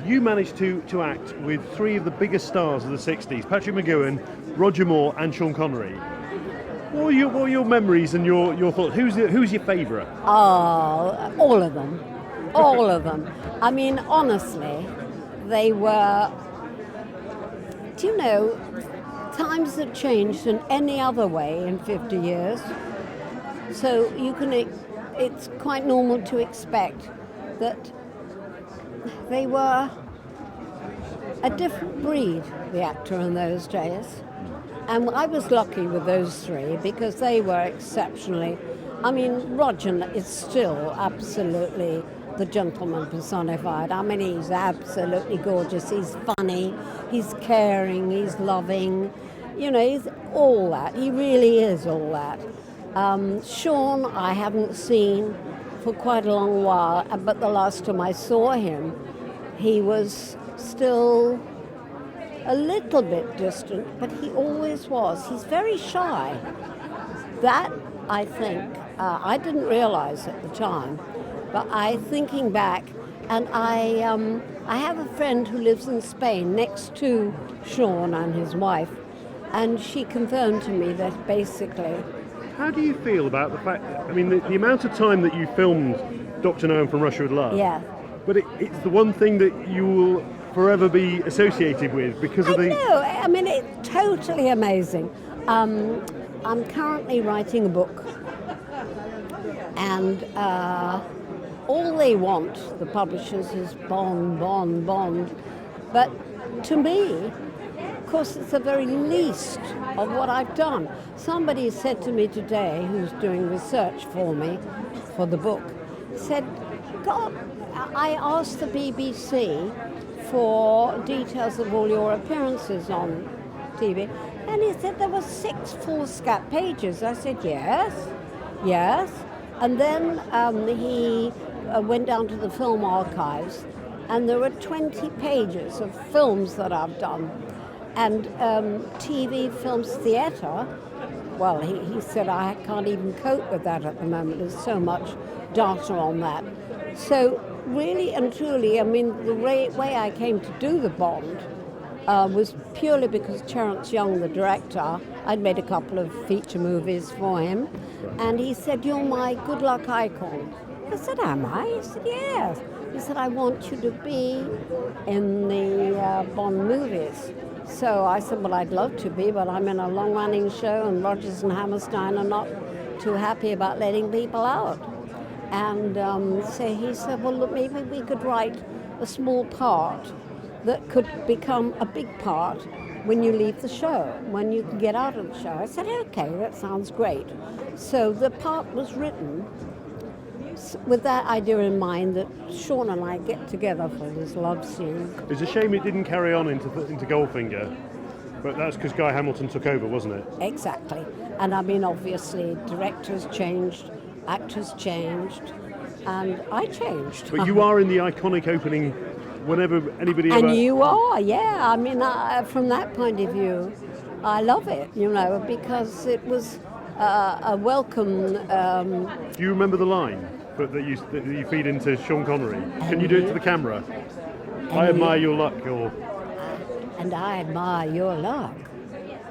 you managed to act with three of the biggest stars of the 60s, Patrick McGoohan, Roger Moore and Sean Connery. What are your memories and your thoughts? Who's your favourite? Oh, all of them. All of them. I mean, honestly, they were... Do you know, times have changed in any other way in 50 years. So it's quite normal to expect that they were a different breed, the actor in those days. And I was lucky with those three because they were exceptionally... I mean, Roger is still absolutely the gentleman personified. I mean, he's absolutely gorgeous. He's funny, he's caring, he's loving. You know, he's all that. He really is all that. Sean, I haven't seen for quite a long while, but the last time I saw him, he was still a little bit distant, but he always was. He's very shy. That, I think, I didn't realize at the time, but thinking back, and I have a friend who lives in Spain next to Sean and his wife, and she confirmed to me that basically... How do you feel about the fact that, I mean, the amount of time that you filmed Dr. No One from Russia with Love, yeah, but it's the one thing that you will forever be associated with because of the... No, I mean, it's totally amazing. I'm currently writing a book, and all they want, the publishers, is Bond, Bond, Bond. But to me, of course, it's the very least of what I've done. Somebody said to me today, who's doing research for me, for the book, said, God, I asked the BBC for details of all your appearances on TV, and he said there were 6 foolscap pages. I said, yes. And then he went down to the film archives, and there were 20 pages of films that I've done. And TV, films, theatre, well, he said, I can't even cope with that at the moment. There's so much data on that. So really and truly, I mean, the way I came to do the Bond was purely because Terence Young, the director, I'd made a couple of feature movies for him, and he said, you're my good luck icon. I said, am I? He said, yes. He said, I want you to be in the Bond movies. So I said, well, I'd love to be, but I'm in a long-running show, and Rodgers and Hammerstein are not too happy about letting people out. And so he said, well, look, maybe we could write a small part that could become a big part when you leave the show, when you can get out of the show. I said, okay, that sounds great. So the part was written with that idea in mind, that Sean and I get together for this love scene. It's a shame it didn't carry on into Goldfinger, but that's because Guy Hamilton took over, wasn't it? Exactly. And I mean, obviously, directors changed, actors changed, and I changed. But you are in the iconic opening whenever anybody and ever... you are, yeah. I mean, from that point of view, I love it, you know, because it was a welcome... Do you remember the line that you feed into Sean Connery? Can you do it to the camera? I admire your luck, or... And I admire your luck.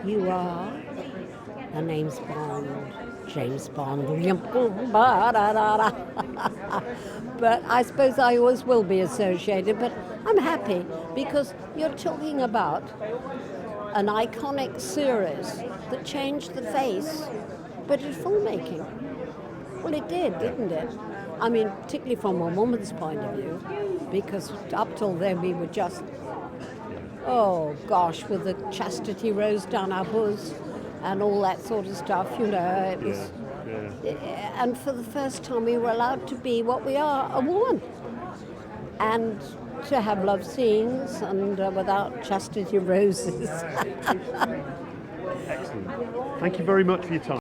You are... The name's Bond. James Bond. But I suppose I always will be associated, but I'm happy because you're talking about an iconic series that changed the face, but it's filmmaking. Well, it did, didn't it? I mean, particularly from a woman's point of view, because up till then we were just, oh gosh, with the chastity rose down our bosoms and all that sort of stuff, you know, it was... And for the first time we were allowed to be what we are, a woman. And to have love scenes and without chastity roses. Excellent. Thank you very much for your time.